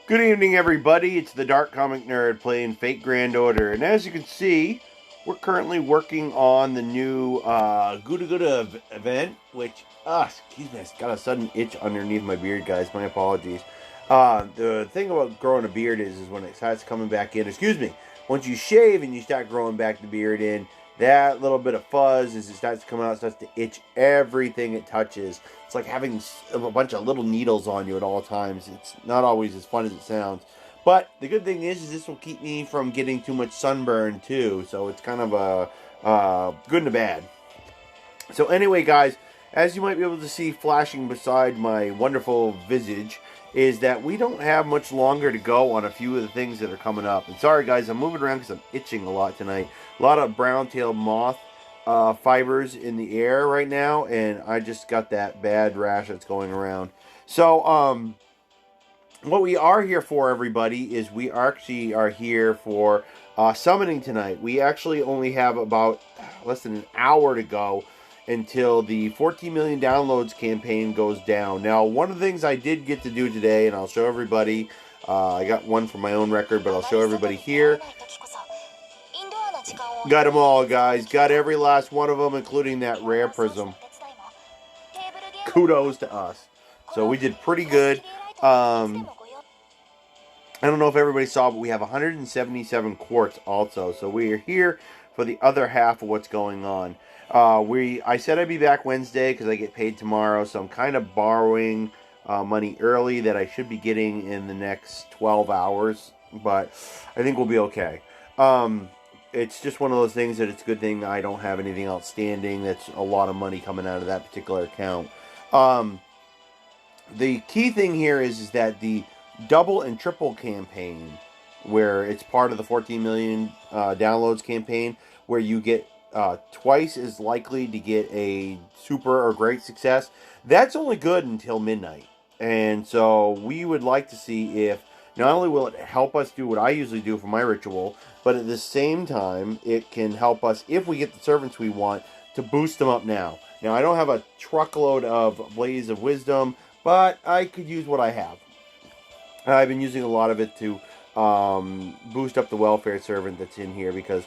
Good evening, everybody. It's the Dark Comic Nerd playing Fate Grand Order. And as you can see, we're currently working on the new GudaGuda Event, which, excuse me, I got a sudden itch underneath my beard, guys. My apologies. The thing about growing a beard is when it starts coming back in, once you shave and you start growing back the beard in, that little bit of fuzz, as it starts to come out, it starts to itch everything it touches. It's like having a bunch of little needles on you at all times. It's not always as fun as it sounds. But the good thing is this will keep me from getting too much sunburn too. So it's kind of a good and a bad. So anyway, guys, as you might be able to see flashing beside my wonderful visage, is that we don't have much longer to go on a few of the things that are coming up. And sorry, guys, I'm moving around because I'm itching a lot tonight. A lot of brown-tailed moth fibers in the air right now, and I just got that bad rash that's going around. So, what we are here for, everybody, is we actually are here for summoning tonight. We actually only have about less than an hour to go until the 14 million downloads campaign goes down. Now, one of the things I did get to do today, and I'll show everybody, I got one for my own record, but I'll show everybody here. Got them all, guys. Got every last one of them, including that rare prism. Kudos to us. So we did pretty good. I don't know if everybody saw, but we have 177 quartz also. So we are here for the other half of what's going on. I said I'd be back Wednesday because I get paid tomorrow, so I'm kind of borrowing money early that I should be getting in the next 12 hours, but I think we'll be okay. It's just one of those things that it's a good thing I don't have anything outstanding. That's a lot of money coming out of that particular account. The key thing here is that the double and triple campaign, where it's part of the 14 million downloads campaign, where you get twice as likely to get a super or great success, that's only good until midnight. And so we would like to see if not only will it help us do what I usually do for my ritual, but at the same time it can help us, if we get the servants we want, to boost them up now. Now, I don't have a truckload of Blaze of Wisdom, but I could use what I have. I've been using a lot of it to boost up the welfare servant that's in here, because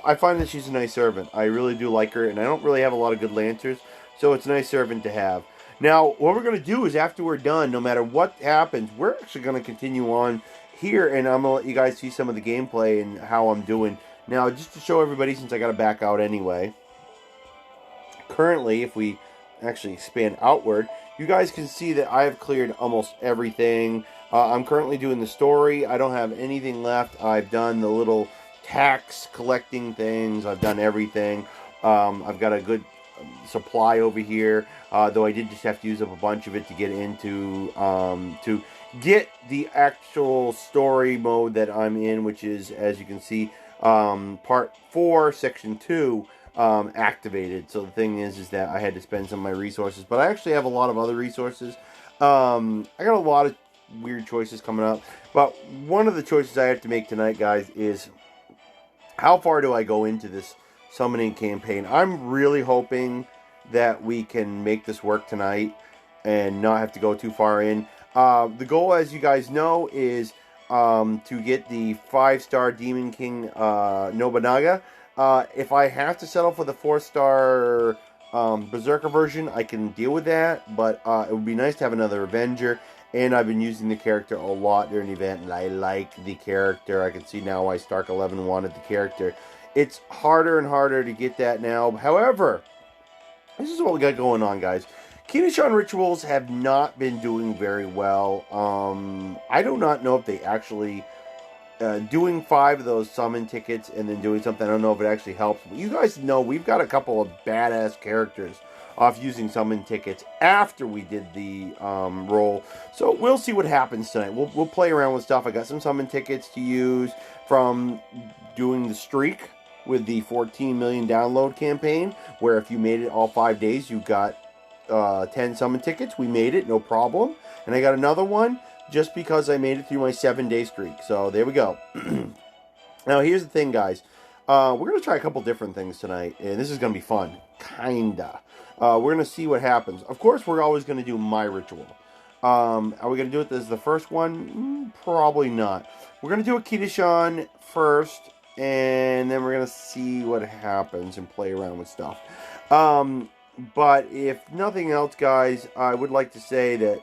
I find that she's a nice servant. I really do like her, and I don't really have a lot of good lancers, so it's a nice servant to have. Now, what we're going to do is, after we're done, no matter what happens, we're actually going to continue on here, and I'm going to let you guys see some of the gameplay and how I'm doing. Now, just to show everybody, since I got to back out anyway, currently, if we actually expand outward, you guys can see that I have cleared almost everything. I'm currently doing the story. I don't have anything left. I've done the little tax collecting things. I've done everything. I've got a good supply over here, though I did just have to use up a bunch of it to get into to get the actual story mode that I'm in, which is, as you can see, part 4 section 2 activated. So the thing is that I had to spend some of my resources, but I actually have a lot of other resources. I got a lot of weird choices coming up, but one of the choices I have to make tonight, guys, is how far do I go into this summoning campaign. I'm really hoping that we can make this work tonight and not have to go too far in. The goal, as you guys know, is to get the 5-star Demon King Nobunaga. If I have to settle for the 4-star Berserker version, I can deal with that, but it would be nice to have another Avenger. And I've been using the character a lot during the event, and I like the character. I can see now why Stark 11 wanted the character. It's harder and harder to get that now. However, this is what we got going on, guys. Kinoshan rituals have not been doing very well. I do not know if they actually doing 5 of those summon tickets and then doing something. I don't know if it actually helps. But you guys know we've got a couple of badass characters off using summon tickets after we did the roll. So we'll see what happens tonight. We'll play around with stuff. I got some summon tickets to use from doing the streak with the 14 million download campaign, where if you made it all 5 days, you got 10 summon tickets. We made it, no problem. And I got another one just because I made it through my 7-day streak. So there we go. Now here's the thing, guys. We're going to try a couple different things tonight, and this is going to be fun. Kinda. We're going to see what happens. Of course, we're always going to do my ritual. Are we going to do it as the first one? Probably not. We're going to do a Kitashan first, and then we're going to see what happens and play around with stuff. But if nothing else, guys, I would like to say that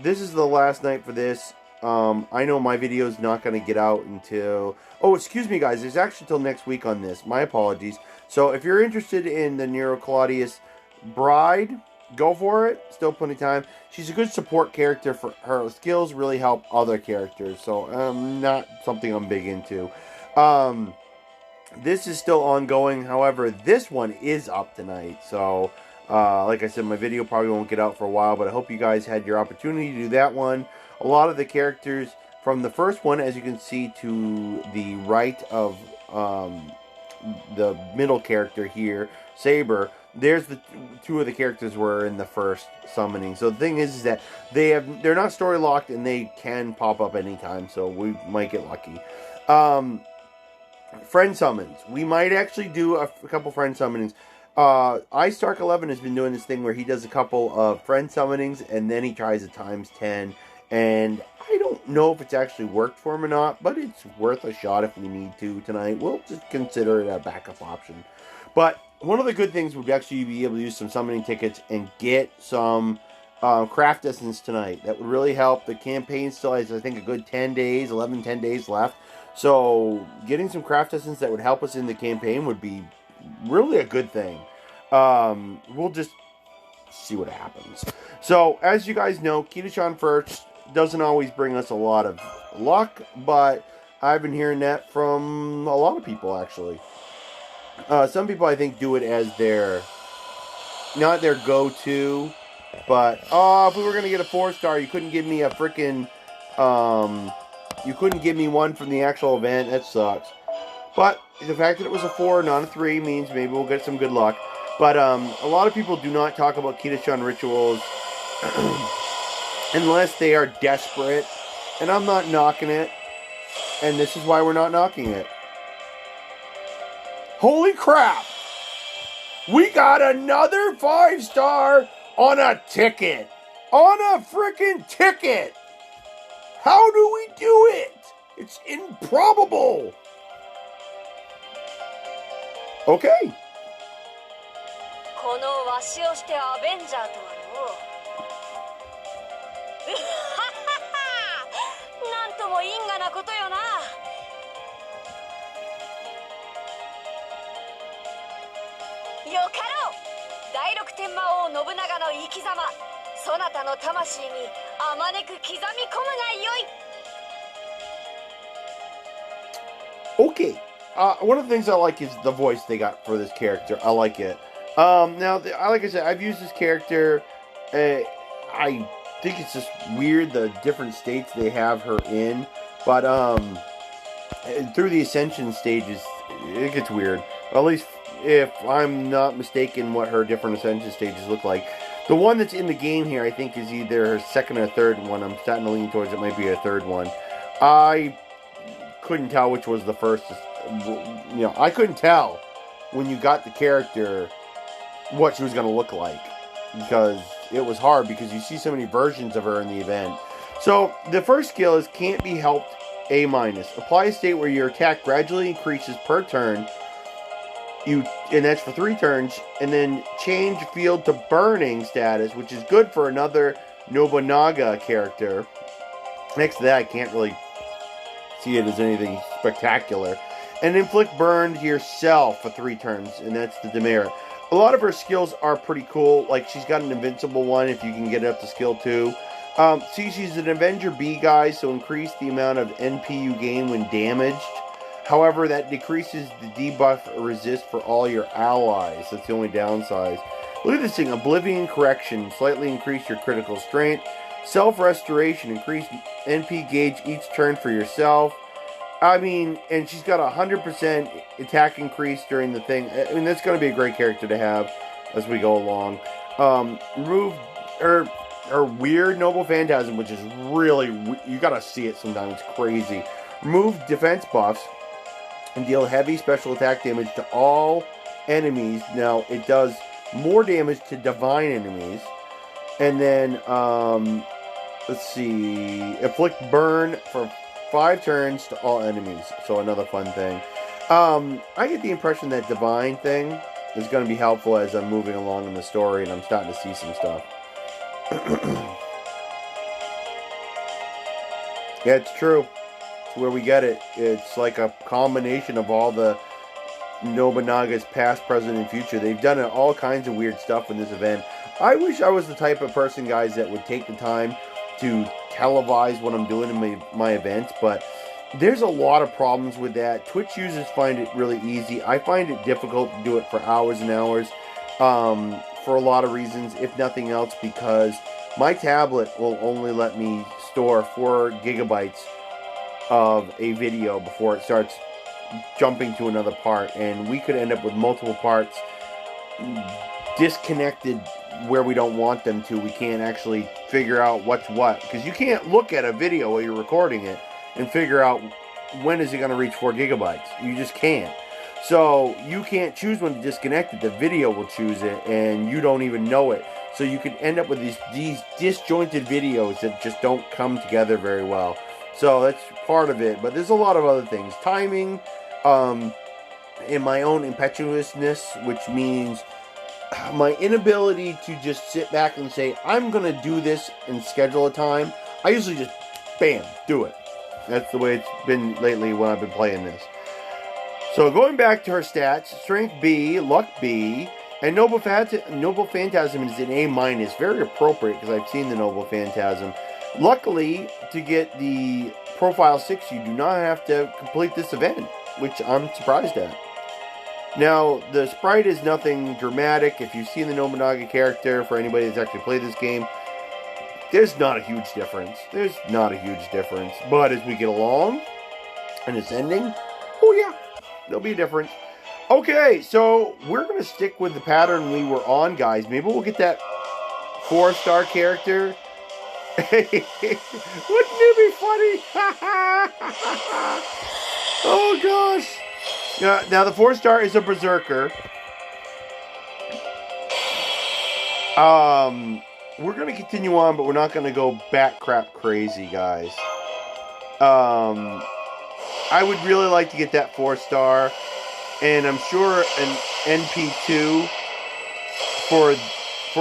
this is the last night for this. I know my video is not going to get out until... Oh, excuse me, guys. There's actually till next week on this. My apologies. So if you're interested in the Nero Claudius bride, go for it. Still plenty of time. She's a good support character. For her skills really help other characters. So not something I'm big into. This is still ongoing. However, this one is up tonight. So like I said, my video probably won't get out for a while. But I hope you guys had your opportunity to do that one. A lot of the characters from the first one, as you can see to the right of the middle character here, Saber, there's the two of the characters were in the first summoning. So the thing is that they're not story locked and they can pop up anytime. So we might get lucky. Friend summons. We might actually do a couple friend summonings. iStark11 has been doing this thing where he does a couple of friend summonings and then he tries a times 10. And I don't know if it's actually worked for him or not, but it's worth a shot if we need to tonight. We'll just consider it a backup option. But one of the good things would actually be able to use some summoning tickets and get some craft essence tonight. That would really help. The campaign still has, I think, a good 10 days, 11, 10 days left. So getting some craft essence that would help us in the campaign would be really a good thing. We'll just see what happens. So, as you guys know, Kitashan first doesn't always bring us a lot of luck, but I've been hearing that from a lot of people, actually. Some people, I think, do it as their, not their go-to, but, if we were going to get a 4-star, you couldn't give me a freaking, you couldn't give me one from the actual event. That sucks. But the fact that it was a 4, not a 3, means maybe we'll get some good luck. But a lot of people do not talk about Kitashan rituals unless they are desperate. And I'm not knocking it. And this is why we're not knocking it. Holy crap! We got another 5-star on a ticket! On a freaking ticket! How do we do it? It's improbable! Okay. このわしをしてアベンジャーとはのなんとも因果なことよな。よかろう。第六天魔王信長の生き様、そなたの魂にあまねく刻み込むがよい。 Okay. One of the things I like is the voice they got for this character. I like it. Now, like I said, I've used this character. I think it's just weird the different states they have her in. But through the Ascension stages, it gets weird. At least if I'm not mistaken what her different Ascension stages look like. The one that's in the game here, I think, is either her second or third one. I'm starting to lean towards it might be her third one. I couldn't tell which was the first. You know, I couldn't tell when you got the character what she was going to look like, because it was hard because you see so many versions of her in the event. So the first skill is Can't Be Helped A-. Apply a state where your attack gradually increases per turn, and that's for 3 turns, and then change field to burning status, which is good for another Nobunaga character. Next to that, I can't really see it as anything spectacular. And inflict burn to yourself for 3 turns, and that's the demerit. A lot of her skills are pretty cool. Like, she's got an invincible one if you can get it up to skill 2. See, she's an Avenger B, guys, so increase the amount of NP you gain when damaged. However, that decreases the debuff resist for all your allies. That's the only downside. Look at this thing. Oblivion Correction. Slightly increase your critical strength. Self-Restoration. Increase NP gauge each turn for yourself. I mean, and she's got 100% attack increase during the thing. I mean, that's going to be a great character to have as we go along. Remove her weird Noble Phantasm, which is really, you got to see it sometime. It's crazy. Remove defense buffs and deal heavy special attack damage to all enemies. Now, it does more damage to divine enemies. And then, let's see. Inflict burn for 5 turns to all enemies. So another fun thing. I get the impression that divine thing is going to be helpful as I'm moving along in the story and I'm starting to see some stuff. Yeah, it's true. It's where we get it. It's like a combination of all the Nobunaga's past, present, and future. They've done all kinds of weird stuff in this event. I wish I was the type of person, guys, that would take the time to televise what I'm doing in my events, but there's a lot of problems with that. Twitch users find it really easy. I find it difficult to do it for hours and hours for a lot of reasons, if nothing else, because my tablet will only let me store 4 gigabytes of a video before it starts jumping to another part, and we could end up with multiple parts disconnected where we don't want them to. We can't actually figure out what's what, because you can't look at a video while you're recording it and figure out when is it going to reach 4 gigabytes. You just can't. So you can't choose when to disconnect it. The video will choose it, and you don't even know it. So you could end up with these disjointed videos that just don't come together very well. So that's part of it. But there's a lot of other things. Timing, and my own impetuousness, which means my inability to just sit back and say, I'm going to do this and schedule a time. I usually just, bam, do it. That's the way it's been lately when I've been playing this. So going back to her stats, Strength B, Luck B, and Noble Phantasm is an A-. Very appropriate because I've seen the Noble Phantasm. Luckily, to get the Profile 6, you do not have to complete this event, which I'm surprised at. Now, the sprite is nothing dramatic. If you've seen the Nobunaga character, for anybody that's actually played this game, there's not a huge difference. But as we get along, and it's ending, oh yeah, there'll be a difference. Okay, so we're going to stick with the pattern we were on, guys. Maybe we'll get that 4-star character. Wouldn't it be funny? Oh, gosh. Now, the 4-star is a Berserker. We're going to continue on, but we're not going to go bat crap crazy, guys. I would really like to get that 4-star. And I'm sure an NP2 for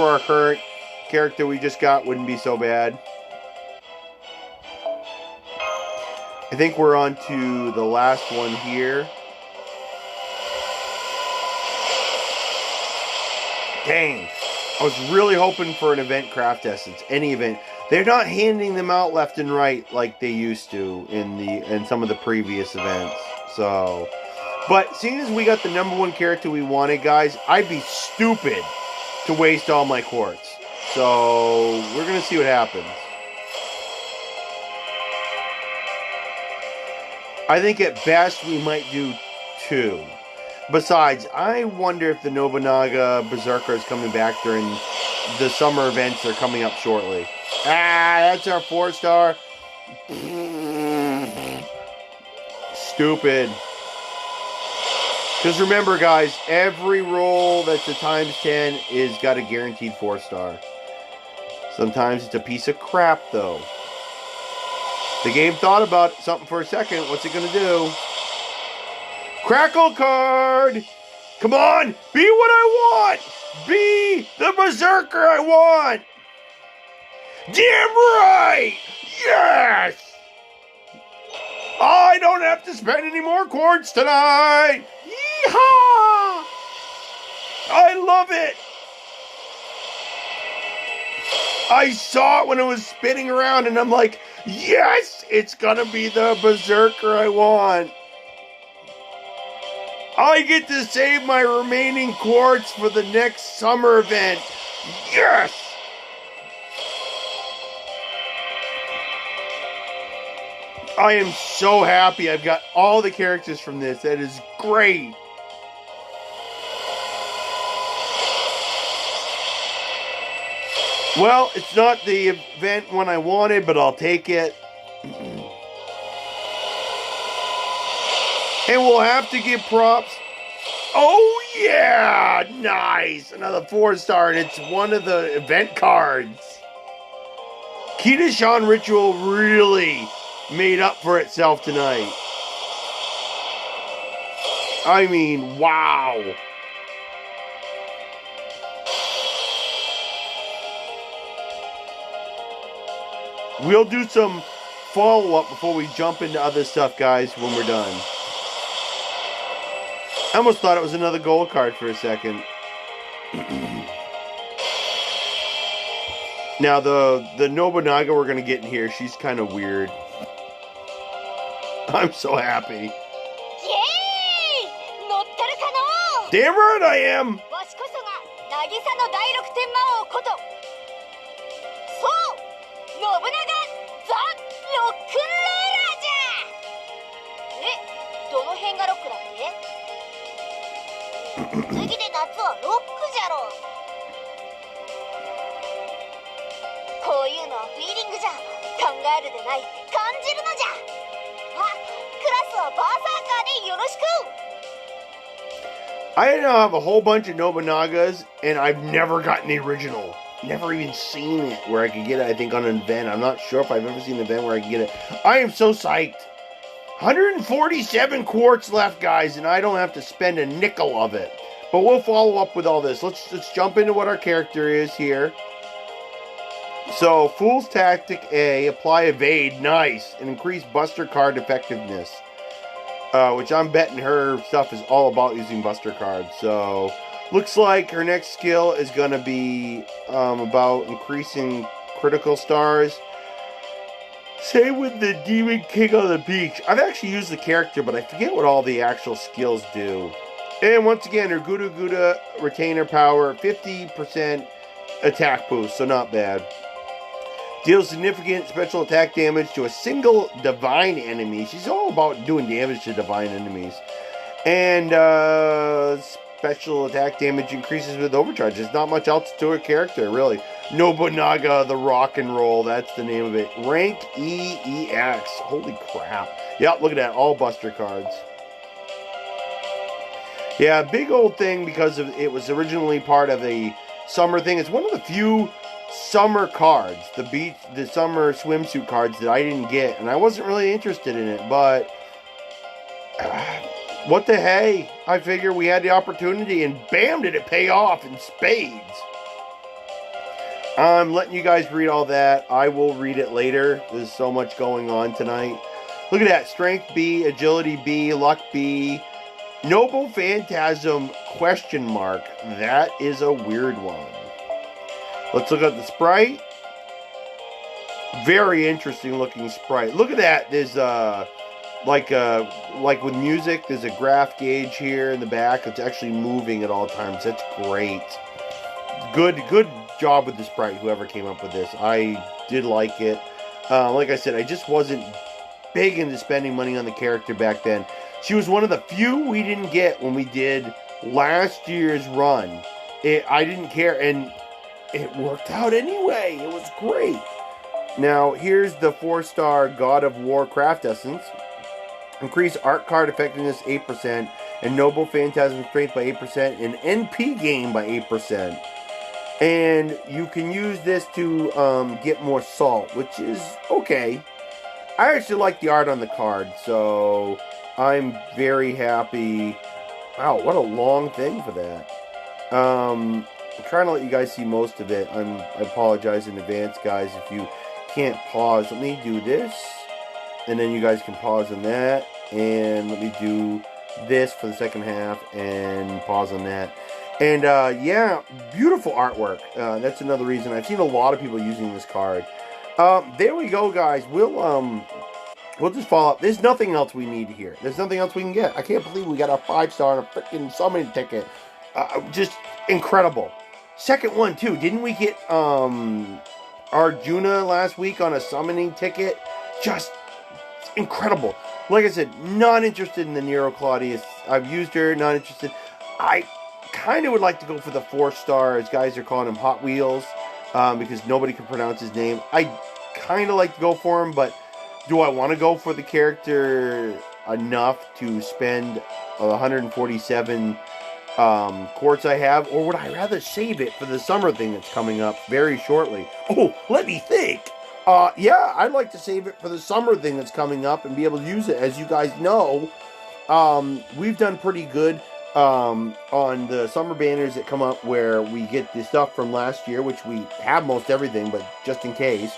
our current character we just got wouldn't be so bad. I think we're on to the last one here. Dang. I was really hoping for an event craft essence. Any event. They're not handing them out left and right like they used to in some of the previous events. So, but seeing as we got the #1 character we wanted, guys, I'd be stupid to waste all my quartz. So, we're going to see what happens. I think at best we might do 2. Besides, I wonder if the Nobunaga Berserker is coming back during the summer events that are coming up shortly. That's our 4-star. Stupid. Because remember, guys, every roll that's a ×10 is got a guaranteed 4-star. Sometimes it's a piece of crap, though. The game thought about something for a second. What's it going to do? Crackle card! Come on! Be what I want! Be the Berserker I want! Damn right! Yes! I don't have to spend any more quartz tonight! Yeehaw! I love it! I saw it when it was spinning around and I'm like, yes! It's gonna be the Berserker I want! I get to save my remaining quartz for the next summer event. Yes! I am so happy. I've got all the characters from this. That is great. Well, it's not the event one I wanted, but I'll take it. And we'll have to give props. Oh, yeah! Nice! Another 4-star, and it's one of the event cards. Kita-shan ritual really made up for itself tonight. I mean, wow. We'll do some follow-up before we jump into other stuff, guys, when we're done. I almost thought it was another gold card for a second. Now, the Nobunaga we're going to get in here, she's kind of weird. I'm so happy. Damn right I am! I now have a whole bunch of Nobunagas, and I've never gotten the original. Never even seen it where I could get it, I think, on an event. I'm not sure if I've ever seen an event where I can get it. I am so psyched. 147 quartz left, guys, and I don't have to spend a nickel of it. But we'll follow up with all this. Let's jump into what our character is here. So, Fool's Tactic A, apply evade, nice, and increase Buster card effectiveness. Which I'm betting her stuff is all about using Buster cards. So, looks like her next skill is going to be about increasing critical stars. Same with the Demon King on the Beach. I've actually used the character, but I forget what all the actual skills do. And once again, her GudaGuda retainer power, 50% attack boost, so not bad. Deals significant special attack damage to a single divine enemy. She's all about doing damage to divine enemies. And special attack damage increases with overcharge. There's not much else to her character, really. Nobunaga, the rock and roll, that's the name of it. Rank EEX. Holy crap. Yep, look at that. All Buster cards. Yeah, big old thing because it was originally part of a summer thing. It's one of the few summer cards, the summer swimsuit cards that I didn't get, and I wasn't really interested in it, but what the hey? I figure we had the opportunity, and bam, did it pay off in spades. I'm letting you guys read all that. I will read it later. There's so much going on tonight. Look at that. Strength B, Agility B, Luck B, Noble Phantasm question mark. That is a weird one. Let's look at the sprite. Very interesting looking sprite. Look at that. There's like with music, there's a graph gauge here in the back. It's actually moving at all times. That's great. Good job with the sprite, whoever came up with this. I did like it. Like I said, I just wasn't big into spending money on the character back then. She was one of the few we didn't get when we did last year's run. I didn't care, and it worked out anyway. It was great. Now, here's the 4-star God of War Craft Essence. Increase art card effectiveness 8%, and Noble Phantasm Strength by 8%, and NP gain by 8%. And you can use this to get more salt, which is okay. I actually like the art on the card, so I'm very happy. Wow, what a long thing for that. I'm trying to let you guys see most of it. I apologize in advance, guys, if you can't pause. Let me do this, and then you guys can pause on that, and let me do this for the second half, and pause on that. And yeah, beautiful artwork. That's another reason. I've seen a lot of people using this card. There we go, guys. We'll just follow up. There's nothing else we need here. There's nothing else we can get. I can't believe we got a 5-star and a freaking summoning ticket. Just incredible. Second one, too. Didn't we get Arjuna last week on a summoning ticket? Just incredible. Like I said, not interested in the Nero Claudius. I've used her, not interested. I kind of would like to go for the 4-star, as guys are calling him Hot Wheels, because nobody can pronounce his name. I kind of like to go for him, but do I want to go for the character enough to spend 147 quartz I have, or would I rather save it for the summer thing that's coming up very shortly? Oh, let me think. Yeah, I'd like to save it for the summer thing that's coming up and be able to use it. As you guys know, we've done pretty good on the summer banners that come up where we get the stuff from last year, which we have most everything, but just in case.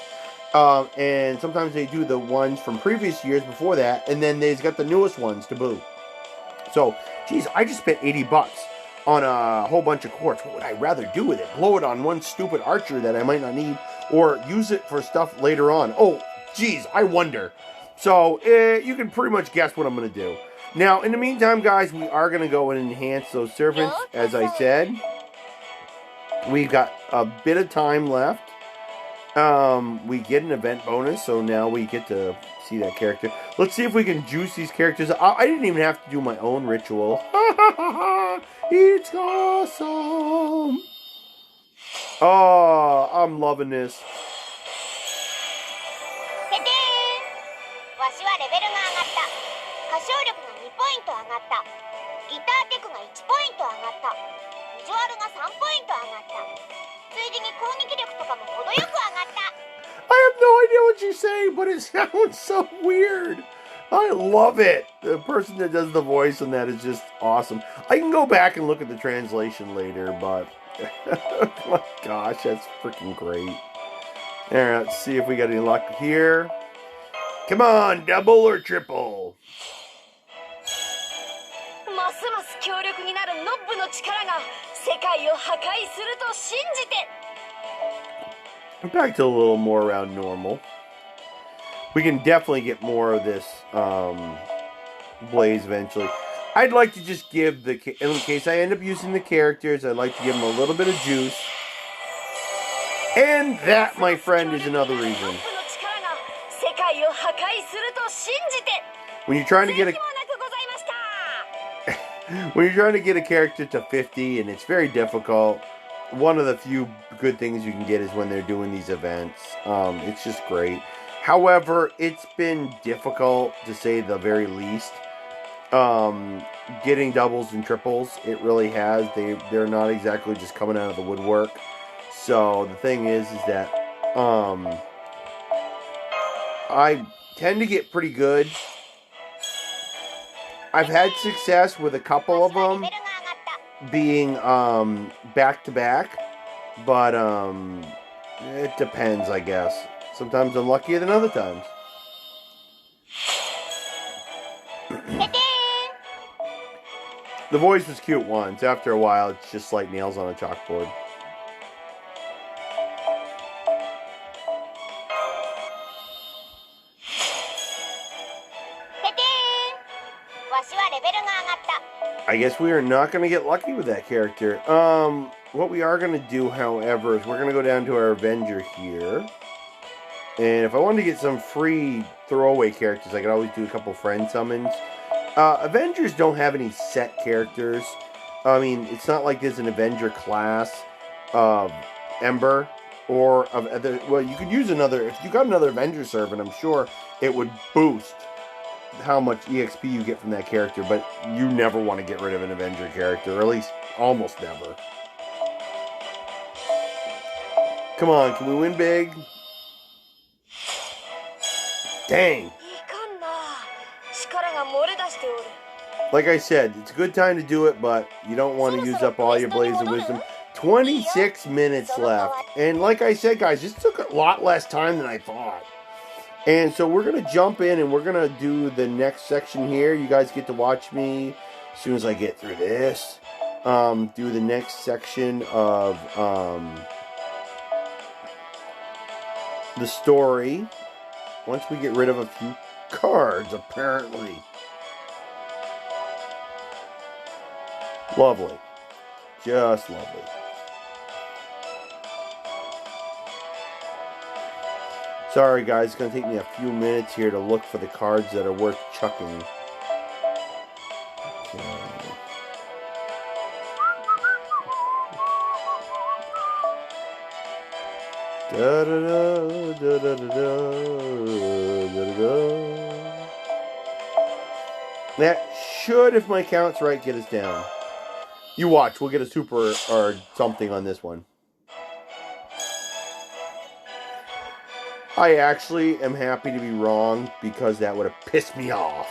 And sometimes they do the ones from previous years before that, and then they've got the newest ones to boot. So, geez, I just spent $80 on a whole bunch of quartz. What would I rather do with it? Blow it on one stupid archer that I might not need, or use it for stuff later on? Oh, geez, I wonder. So, you can pretty much guess what I'm going to do. Now, in the meantime, guys, we are going to go and enhance those servants, as I said. We've got a bit of time left. We get an event bonus, so now we get to see that character. Let's see if we can juice these characters. I didn't even have to do my own ritual. It's awesome. Oh, I'm loving this. I have no idea what you're saying, but it sounds so weird. I love it. The person that does the voice on that is just awesome. I can go back and look at the translation later, but oh my gosh, that's freaking great. All right, let's see if we got any luck here. Come on, double or triple. Back to a little more around normal. We can definitely get more of this blaze eventually. I'd like to just give in case I end up using the characters, I'd like to give them a little bit of juice. And that, my friend, is another reason. When you're trying to get a character to 50, and it's very difficult, one of the few good things you can get is when they're doing these events. It's just great. However, it's been difficult, to say the very least. Getting doubles and triples, it really has. They're not exactly just coming out of the woodwork. So the thing is that I tend to get pretty good. I've had success with a couple of them being back to back, but it depends, I guess. Sometimes I'm luckier than other times. The voice was cute once. After a while, it's just like nails on a chalkboard. I guess we are not going to get lucky with that character. What we are going to do, however, is we're going to go down to our Avenger here. And if I wanted to get some free throwaway characters, I could always do a couple friend summons. Avengers don't have any set characters. I mean, it's not like there's an Avenger class of Ember or of other. Well, you could use another. If you got another Avenger servant, I'm sure it would boost how much EXP you get from that character. But you never want to get rid of an Avenger character, or at least almost never. Come on, can we win big? Dang. Like I said, it's a good time to do it, but you don't want to use up all your Blaze of Wisdom. 26 minutes left. And like I said, guys, this took a lot less time than I thought. And so we're going to jump in and we're going to do the next section here. You guys get to watch me as soon as I get through this. Do the next section of the story. Once we get rid of a few cards, apparently. Lovely. Just lovely. Sorry guys, it's going to take me a few minutes here to look for the cards that are worth chucking. Okay. Da da da da da da da da. That should, if my count's right, get us down. You watch, we'll get a super or something on this one. I actually am happy to be wrong because that would have pissed me off.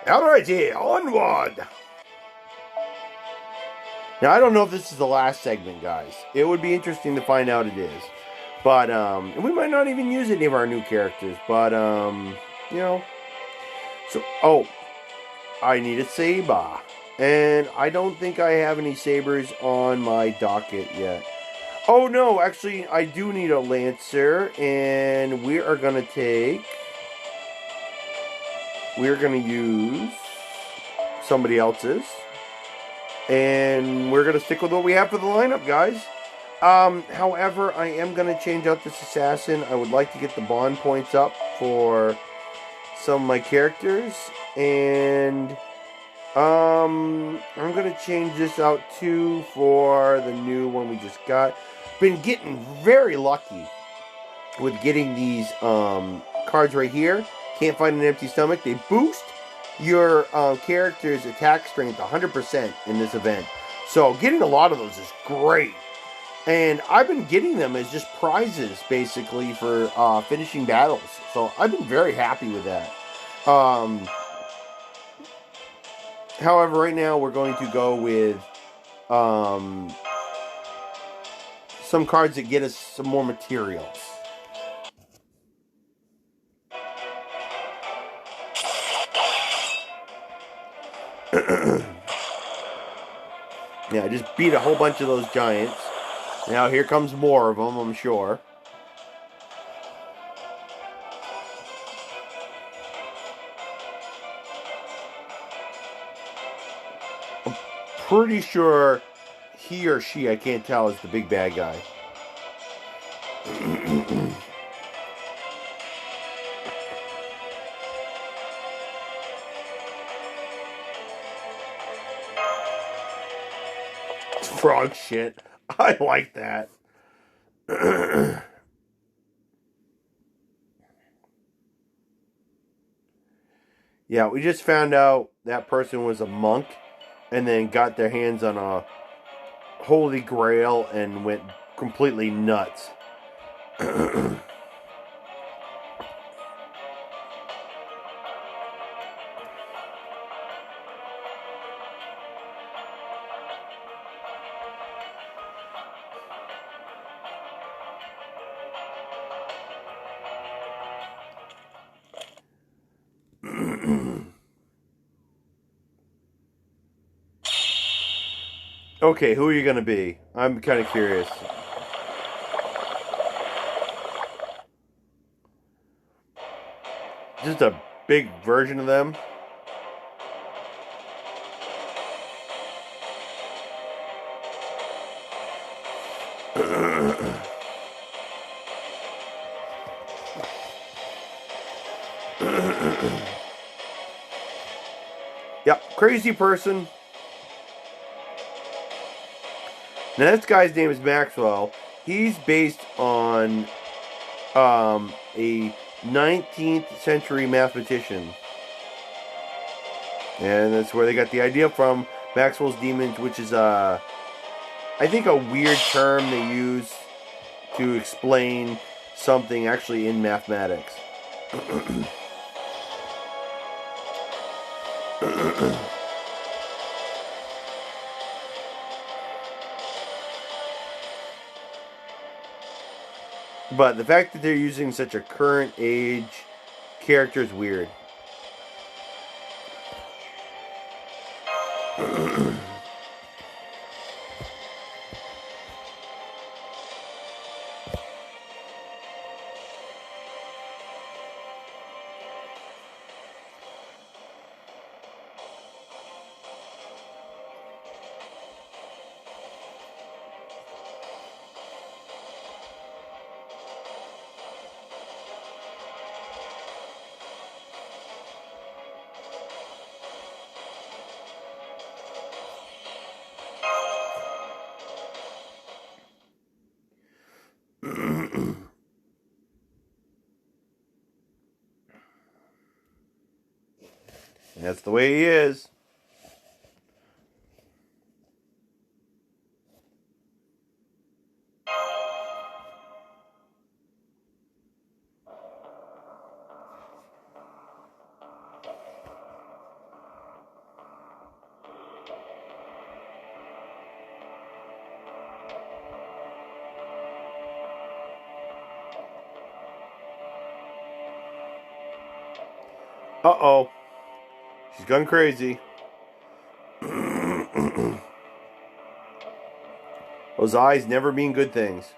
Alrighty, onward! Now, I don't know if this is the last segment, guys. It would be interesting to find out it is. But, we might not even use any of our new characters. But, you know. So, oh, I need a saber. And I don't think I have any sabers on my docket yet. Oh, no, actually, I do need a lancer. And we are going to take... We're going to use somebody else's. And we're going to stick with what we have for the lineup, guys. However, I am going to change out this assassin. I would like to get the bond points up for some of my characters. And I'm going to change this out too for the new one we just got. Been getting very lucky with getting these cards right here. Can't find an empty stomach. They boost your character's attack strength 100% in this event. So getting a lot of those is great. And I've been getting them as just prizes, basically, for finishing battles. So I've been very happy with that. However, right now we're going to go with some cards that get us some more materials. Yeah, I just beat a whole bunch of those giants. Now here comes more of them, I'm sure. I'm pretty sure he or she, I can't tell, is the big bad guy. Frog shit. I like that. Yeah, we just found out that person was a monk and then got their hands on a holy grail and went completely nuts. Okay, who are you going to be? I'm kind of curious. Just a big version of them. Yep, crazy person. Now this guy's name is Maxwell. He's based on a 19th century mathematician. And that's where they got the idea from. Maxwell's Demons, which is I think a weird term they use to explain something actually in mathematics. But the fact that they're using such a current age character is weird. That's the way he is. Uh-oh. She's gone crazy. Those eyes never mean good things.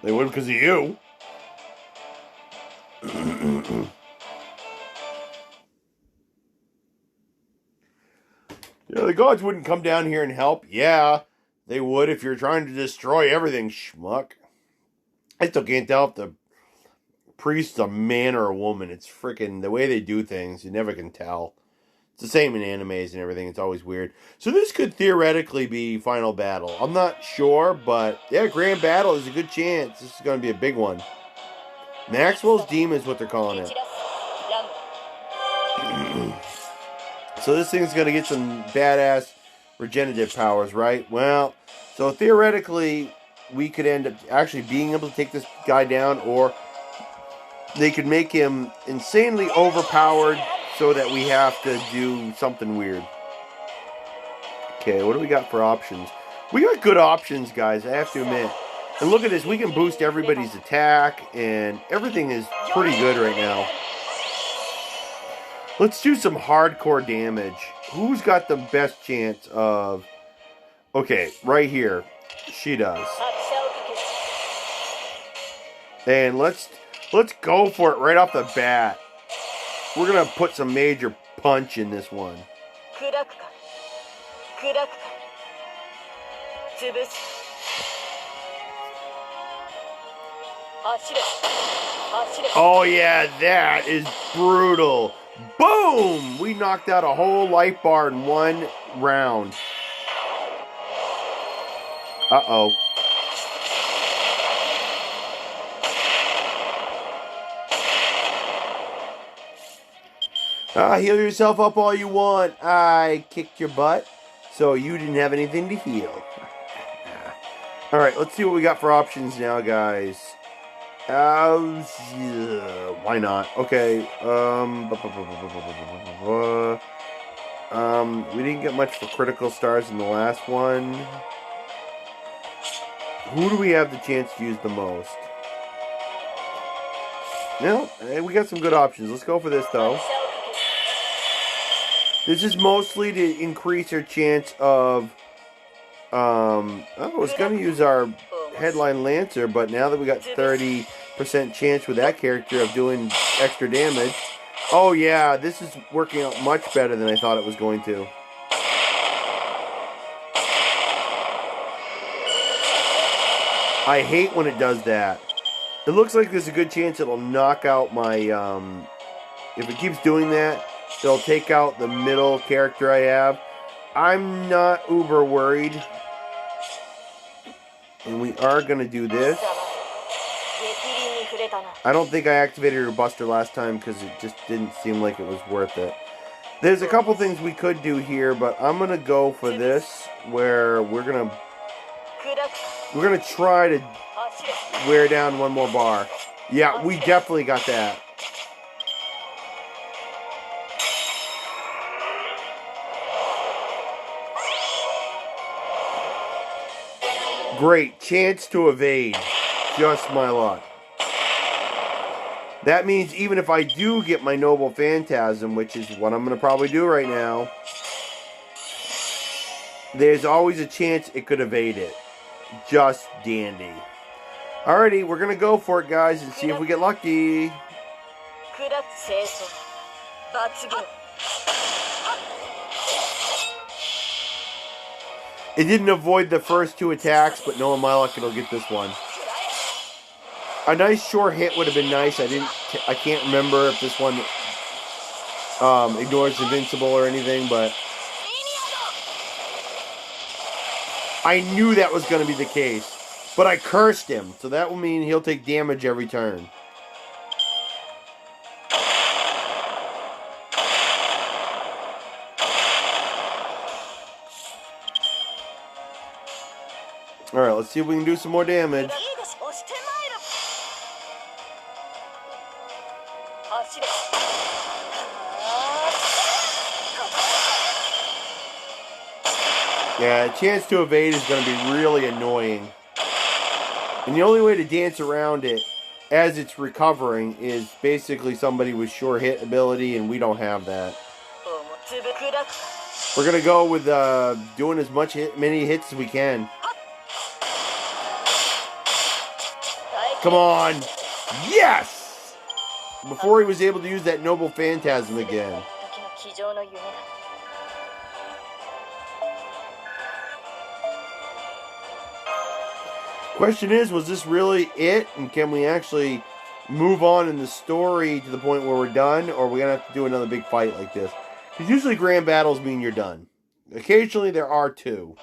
They would because of you. Yeah, the gods wouldn't come down here and help. Yeah, they would if you're trying to destroy everything, schmuck. I still can't tell if the priest's a man or a woman. It's freaking the way they do things. You never can tell. It's the same in animes and everything. It's always weird. So this could theoretically be final battle. I'm not sure, but yeah, grand battle is a good chance. This is going to be a big one. Maxwell's Demon is what they're calling it. So this thing's going to get some badass regenerative powers, right? Well, so theoretically, we could end up actually being able to take this guy down, or they could make him insanely overpowered so that we have to do something weird. Okay, what do we got for options? We got good options, guys, I have to admit. And look at this, we can boost everybody's attack, and everything is pretty good right now. Let's do some hardcore damage. Who's got the best chance of... Okay, right here. She does. And let's go for it right off the bat. We're going to put some major punch in this one. Oh yeah, that is brutal. Boom! We knocked out a whole life bar in one round. Uh-oh. Heal yourself up all you want. I kicked your butt, so you didn't have anything to heal. Alright, let's see what we got for options now, guys. Yeah, why not? Okay, we didn't get much for critical stars in the last one. Who do we have the chance to use the most? No, we got some good options. Let's go for this, though. This is mostly to increase our chance of... I was going to use our headline Lancer, but now that we got 30% chance with that character of doing extra damage... Oh yeah, this is working out much better than I thought it was going to. I hate when it does that. It looks like there's a good chance it'll knock out my... if it keeps doing that, it'll take out the middle character I have. I'm not uber worried. And we are going to do this. I don't think I activated her buster last time because it just didn't seem like it was worth it. There's a couple things we could do here, but I'm gonna go for this, where we're gonna try to wear down one more bar. Yeah, we definitely got that. Great. Chance to evade. Just my luck. That means even if I do get my Noble Phantasm, which is what I'm going to probably do right now, there's always a chance it could evade it. Just dandy. Alrighty, we're going to go for it, guys, and see if we get lucky. It didn't avoid the first two attacks, but knowing my luck, it'll get this one. A nice sure hit would have been nice. I can't remember if this one ignores invincible or anything, but I knew that was going to be the case. But I cursed him, so that will mean he'll take damage every turn. Alright, let's see if we can do some more damage. Yeah, a chance to evade is going to be really annoying. And the only way to dance around it as it's recovering is basically somebody with sure hit ability, and we don't have that. We're going to go with doing as many hits as we can. Come on! Yes! Before he was able to use that Noble Phantasm again. Question is, was this really it? And can we actually move on in the story to the point where we're done? Or are we going to have to do another big fight like this? Because usually grand battles mean you're done. Occasionally there are two.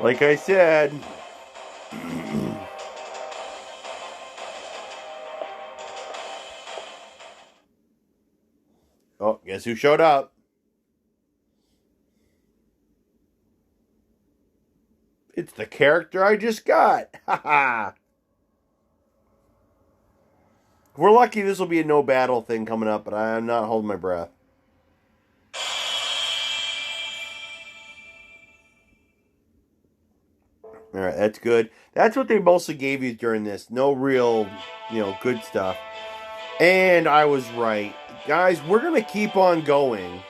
Like I said, oh, guess who showed up? It's the character I just got. Haha. If we're lucky, this will be a no battle thing coming up, but I'm not holding my breath. Alright, that's good. That's what they mostly gave you during this. No real, good stuff. And I was right. Guys, we're going to keep on going.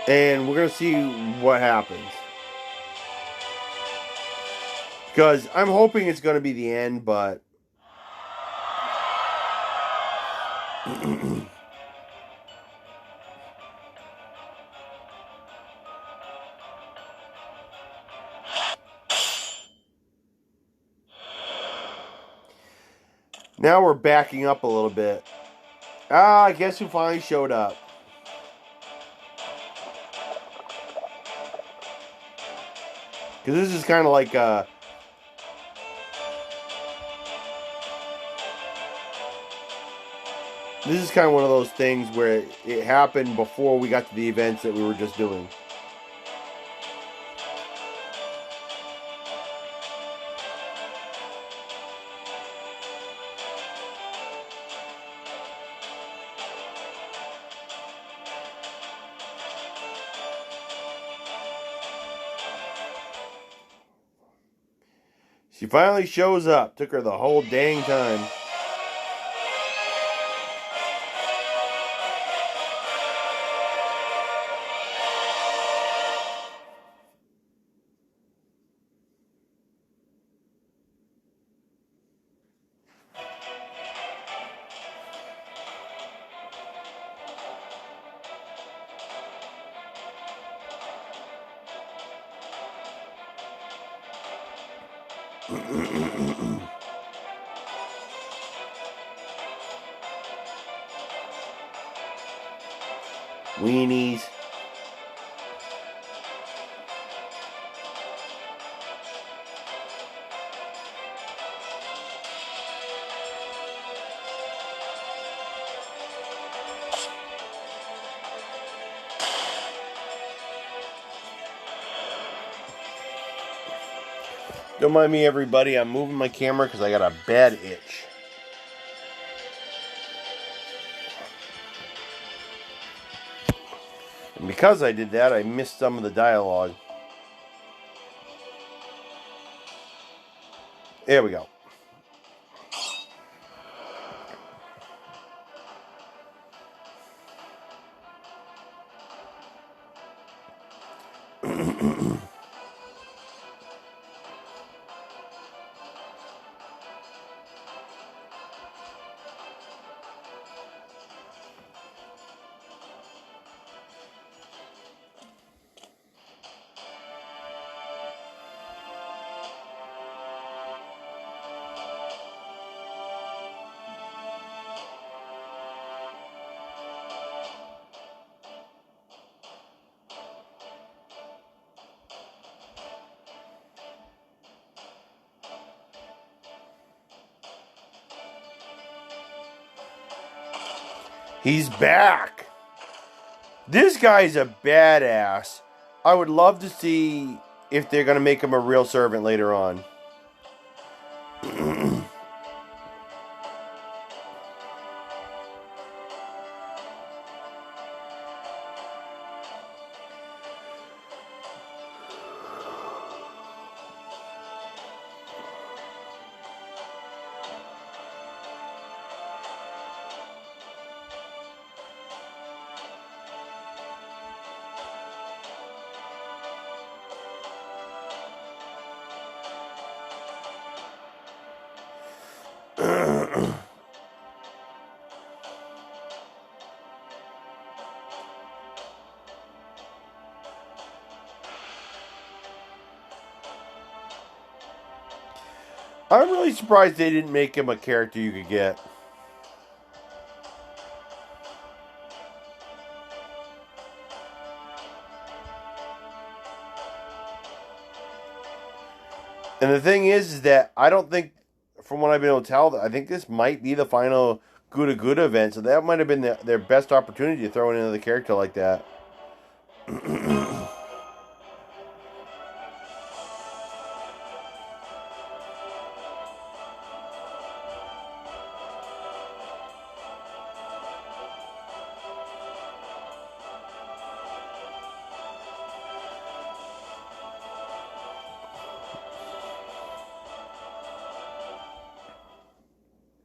And we're going to see what happens. Because I'm hoping it's going to be the end, but... Now we're backing up a little bit. I guess who finally showed up? Because this is kind of like this is kind of one of those things where it happened before we got to the events that we were just doing. She finally shows up. Took her the whole dang time. Weenies. Don't mind me, everybody. I'm moving my camera because I got a bad itch. And because I did that, I missed some of the dialogue. There we go. He's back. This guy's a badass. I would love to see if they're going to make him a real servant later on. I'm really surprised they didn't make him a character you could get. And the thing is that I don't think, from what I've been able to tell, I think this might be the final GudaGuda event, so that might have been their best opportunity to throw in another character like that.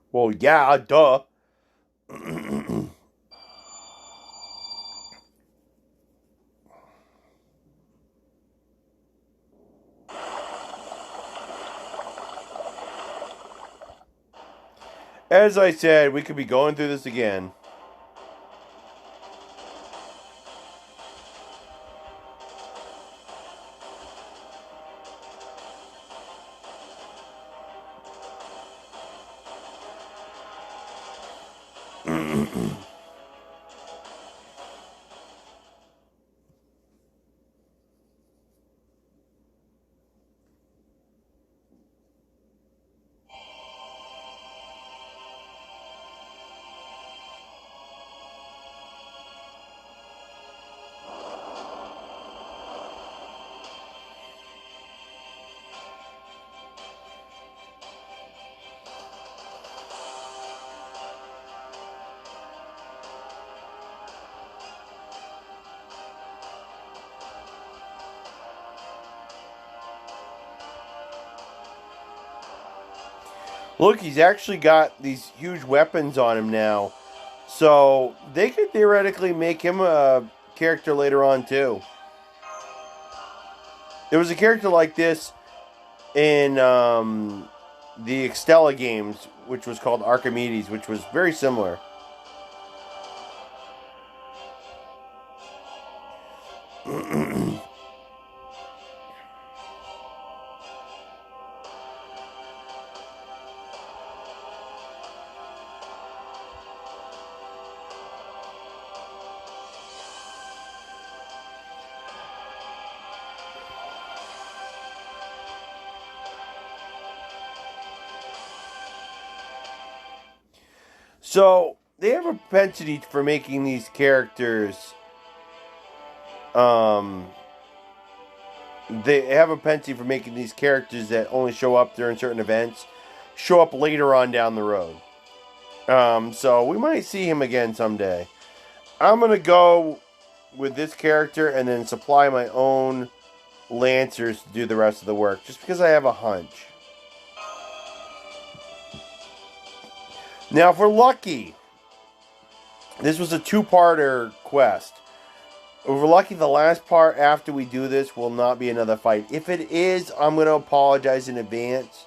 Well, yeah, duh. As I said, we could be going through this again. Look, he's actually got these huge weapons on him now. So they could theoretically make him a character later on too. There was a character like this in the Extella games, which was called Archimedes, which was very similar. So they have a propensity for making these characters. They have a propensity for making these characters that only show up during certain events, show up later on down the road. So we might see him again someday. I'm gonna go with this character and then supply my own Lancers to do the rest of the work, just because I have a hunch. Now, if we're lucky, this was a two-parter quest. If we're lucky, the last part after we do this will not be another fight. If it is, I'm going to apologize in advance,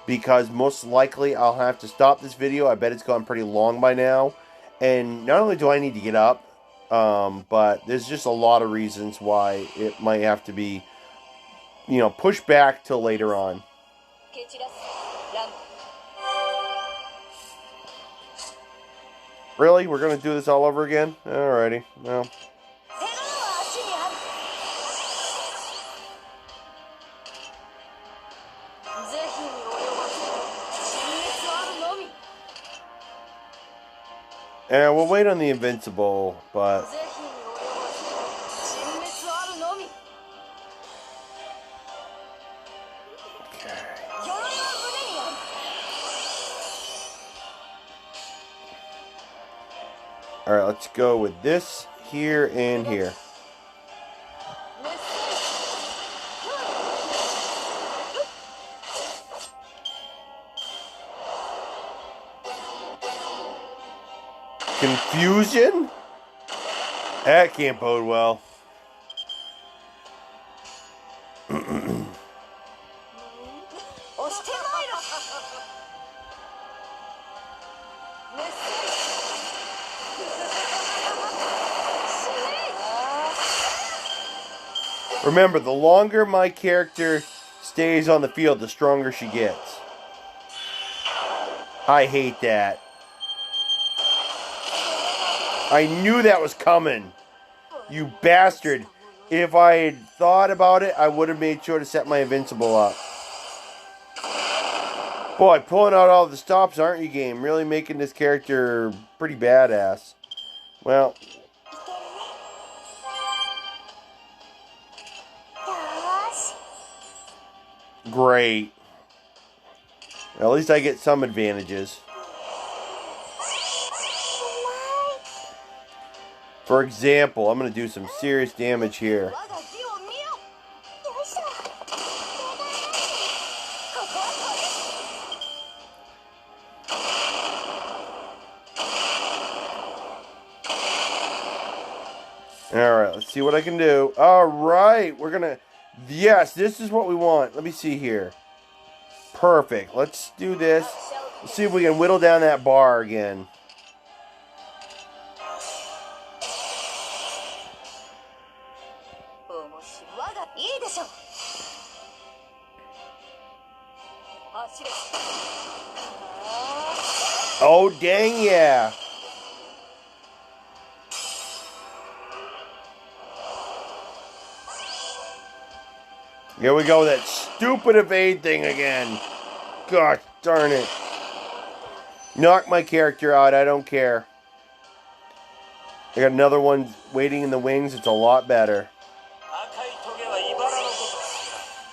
because most likely I'll have to stop this video. I bet it's gone pretty long by now. And not only do I need to get up, but there's just a lot of reasons why it might have to be, pushed back till later on. Really? We're going to do this all over again? Alrighty. Well. And we'll wait on the Invincible, but... Okay. Alright, let's go with this, here, and here. Confusion? That can't bode well. Remember, the longer my character stays on the field, the stronger she gets. I hate that. I knew that was coming. You bastard. If I had thought about it, I would have made sure to set my Invincible up. Boy, pulling out all the stops, aren't you, game? Really making this character pretty badass. Well. Great. At least I get some advantages. For example, I'm going to do some serious damage here. Alright, let's see what I can do. Alright, we're going to... Yes, this is what we want. Let me see here. Perfect. Let's do this. Let's see if we can whittle down that bar again. Oh, dang yeah. Here we go, that stupid evade thing again. Gosh darn it. Knock my character out, I don't care. I got another one waiting in the wings, it's a lot better.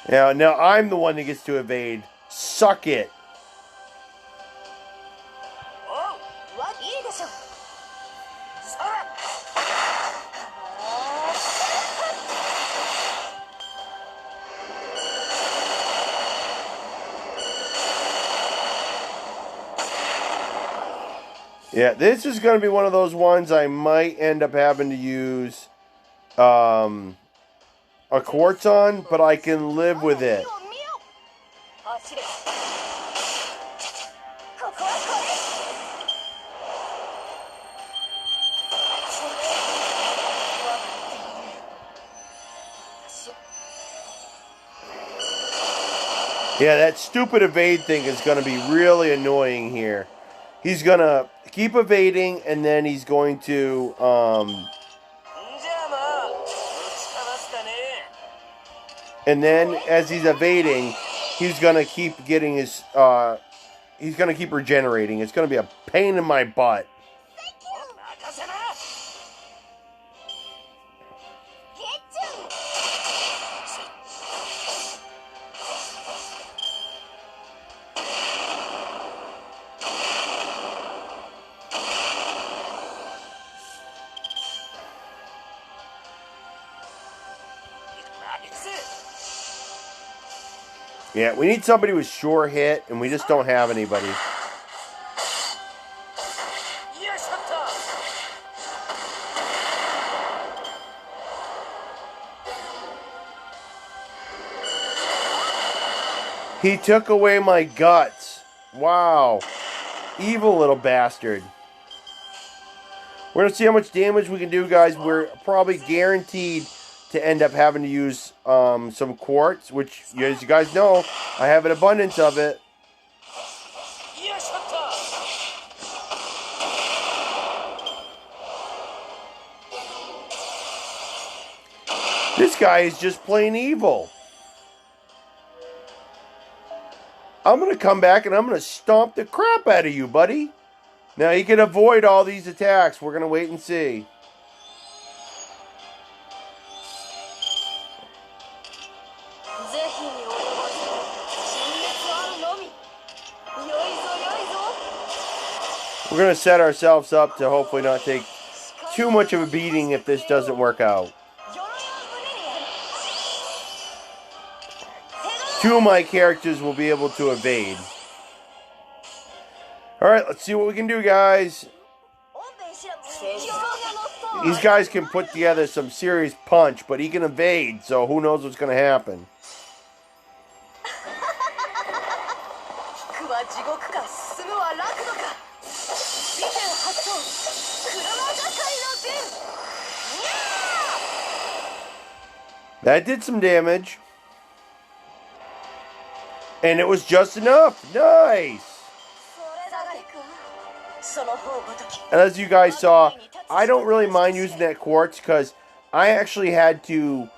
Now I'm the one that gets to evade. Suck it. Yeah, this is going to be one of those ones I might end up having to use a quartz on, but I can live with it. Yeah, that stupid evade thing is going to be really annoying here. He's going to keep evading, and then he's going to... and then, as he's evading, he's going to keep getting his... he's going to keep regenerating. It's going to be a pain in my butt. Yeah, we need somebody with sure hit, and we just don't have anybody. He took away my guts. Wow. Evil little bastard. We're going to see how much damage we can do, guys. We're probably guaranteed to end up having to use some quartz, which, as you guys know, I have an abundance of it. This guy is just plain evil. I'm going to come back and I'm going to stomp the crap out of you, buddy. Now, he can avoid all these attacks. We're going to wait and see. We're going to set ourselves up to hopefully not take too much of a beating if this doesn't work out. Two of my characters will be able to evade. Alright, let's see what we can do, guys. These guys can put together some serious punch, but he can evade, so who knows what's going to happen. That did some damage. And it was just enough. Nice. And as you guys saw, I don't really mind using that quartz because I actually had to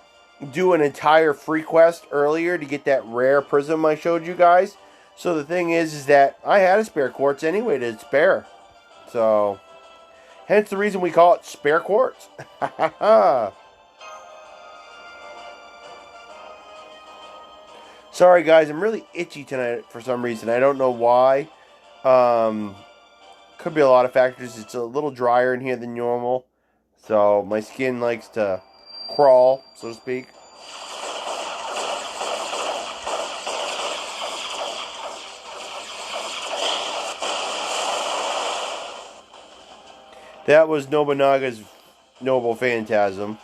do an entire free quest earlier to get that rare prism I showed you guys. So the thing is that I had a spare quartz anyway to spare. So, hence the reason we call it spare quartz. Sorry guys, I'm really itchy tonight for some reason. I don't know why. Could be a lot of factors. It's a little drier in here than normal. So my skin likes to crawl, so to speak. That was Nobunaga's Noble Phantasm.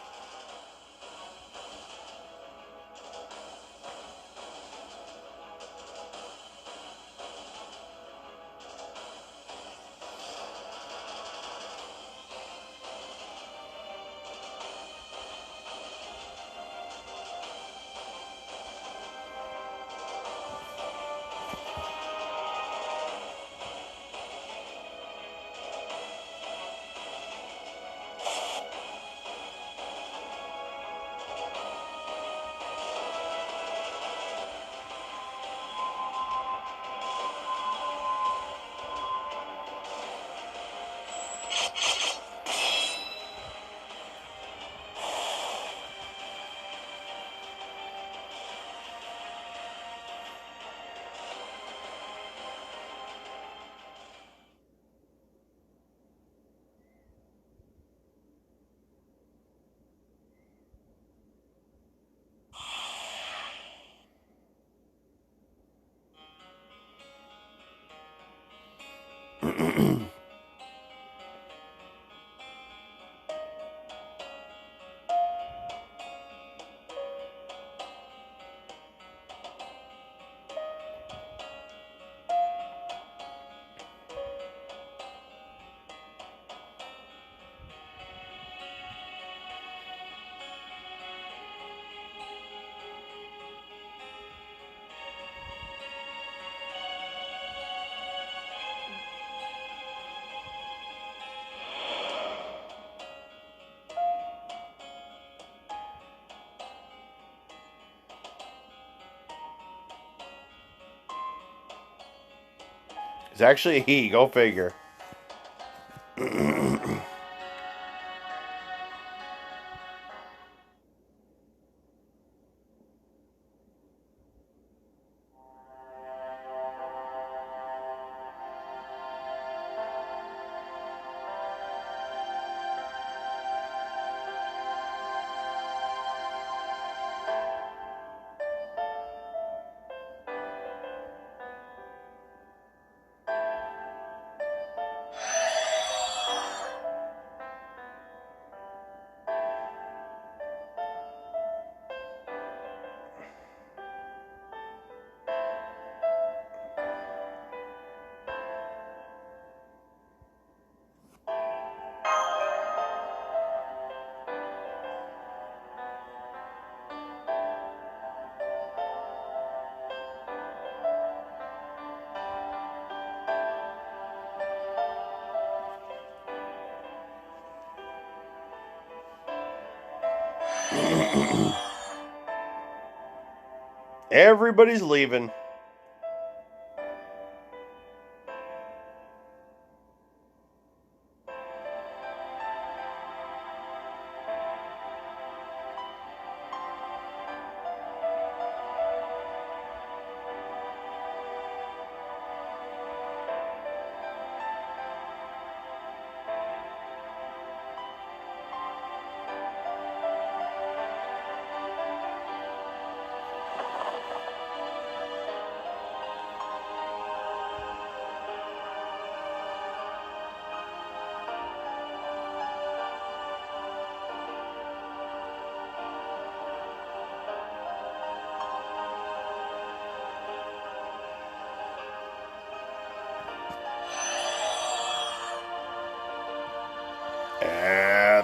It's actually a he. Go figure. Everybody's leaving.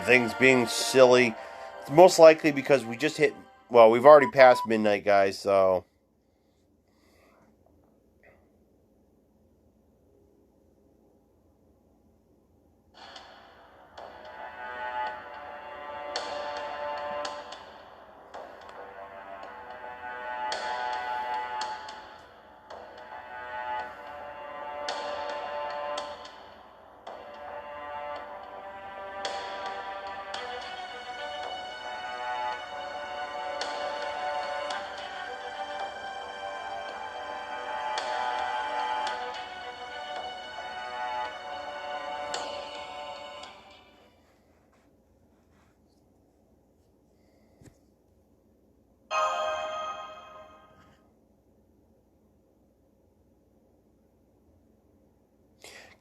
Things being silly. It's most likely because we just hit. Well, we've already passed midnight, guys, so.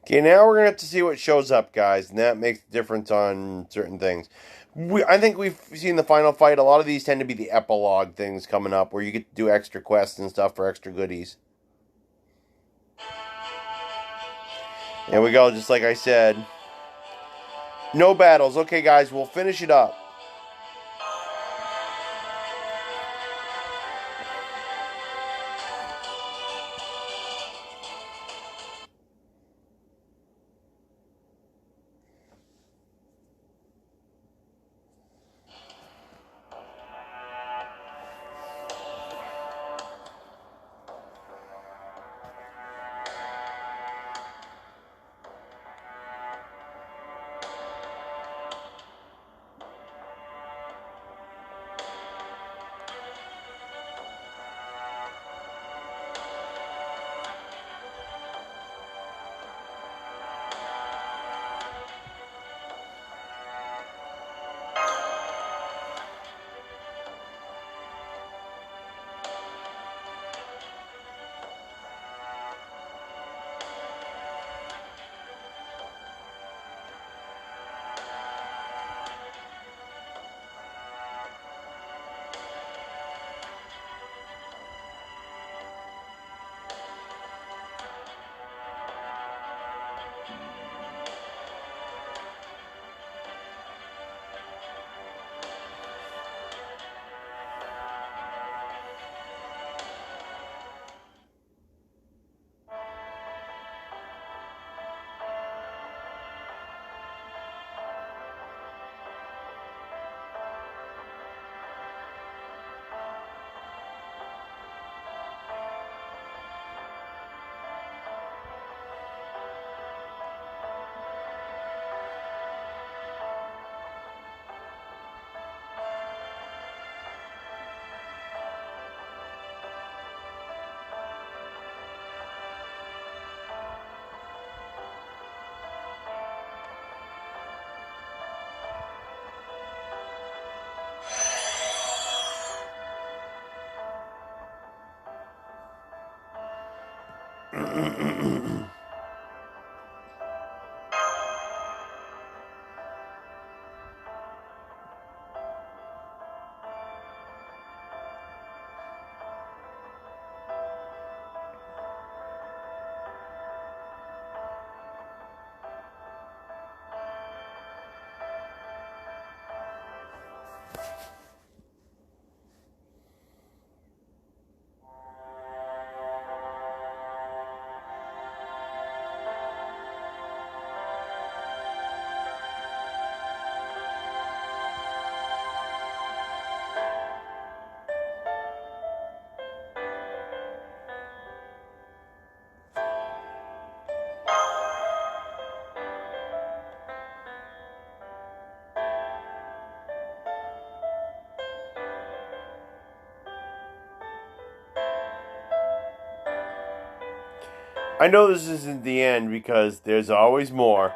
Okay, now we're going to have to see what shows up, guys, and that makes a difference on certain things. I think we've seen the final fight. A lot of these tend to be the epilogue things coming up, where you get to do extra quests and stuff for extra goodies. There we go, just like I said. No battles. Okay, guys, we'll finish it up. I know this isn't the end because there's always more.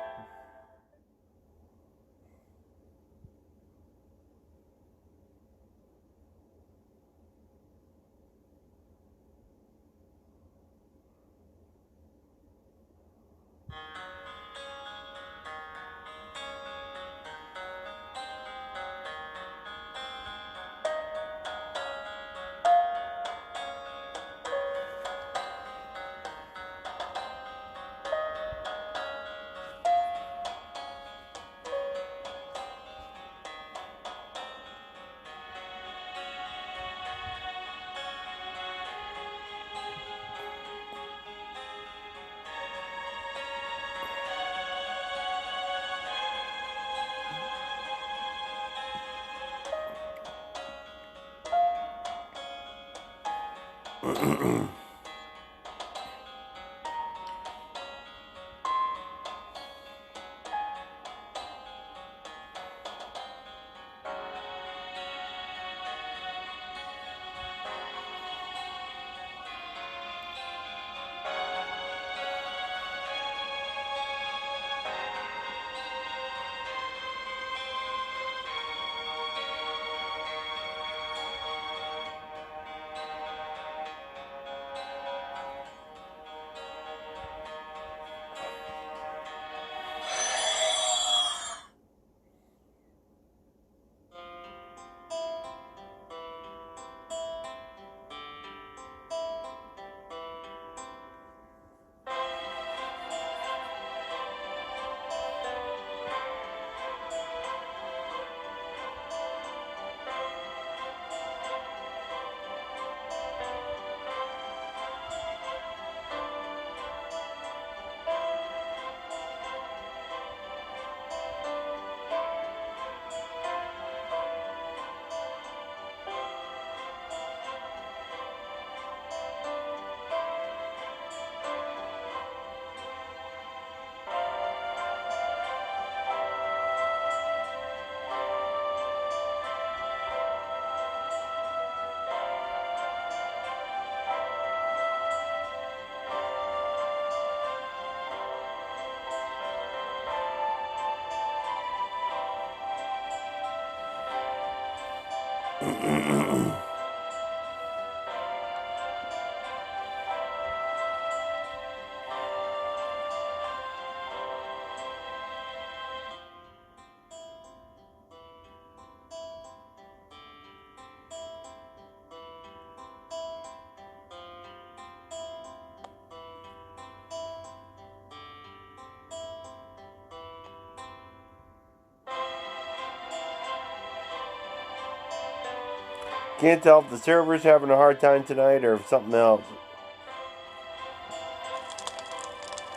Can't tell if the server's having a hard time tonight or if something else.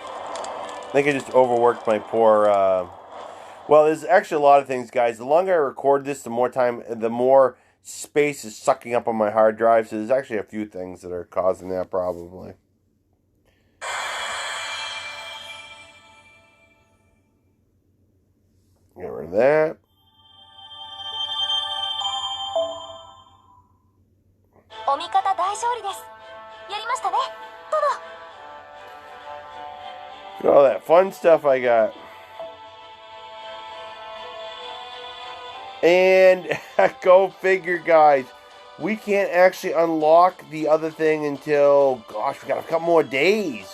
I think I just overworked my poor. Well, there's actually a lot of things, guys. The longer I record this, the more space is sucking up on my hard drive. So there's actually a few things that are causing that, probably. Get rid of that. Look at all that fun stuff I got. And go figure, guys. we can't actually unlock the other thing until, gosh, we got a couple more days.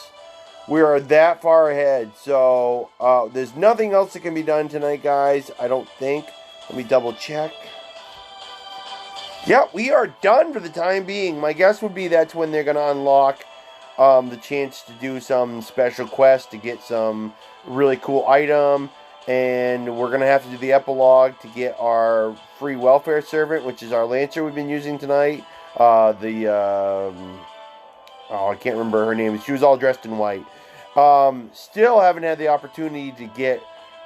We are that far ahead. So there's nothing else that can be done tonight, guys. I don't think. Let me double check. Yep, we are done for the time being. My guess would be that's when they're going to unlock the chance to do some special quest to get some really cool item. And we're going to have to do the epilogue to get our free welfare servant, which is our Lancer we've been using tonight. I can't remember her name. She was all dressed in white. Still haven't had the opportunity to get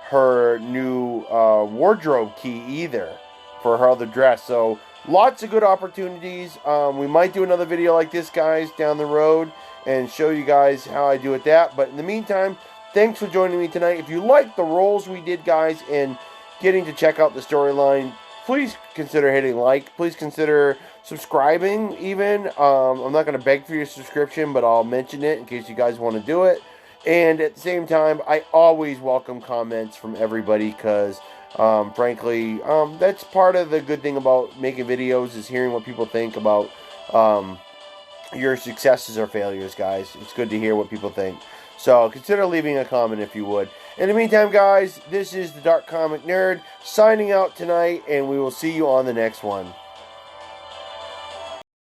her new wardrobe key either for her other dress. So lots of good opportunities. We might do another video like this, guys, down the road and show you guys how I do with that. But in the meantime, thanks for joining me tonight. If you like the roles we did, guys, and getting to check out the storyline, please consider hitting like. Please consider subscribing even. I'm not going to beg for your subscription, but I'll mention it in case you guys want to do it. And at the same time, I always welcome comments from everybody because, frankly, that's part of the good thing about making videos is hearing what people think about your successes or failures, guys. It's good to hear what people think. So consider leaving a comment if you would. In the meantime, guys, this is the Dark Comic Nerd signing out tonight, and we will see you on the next one.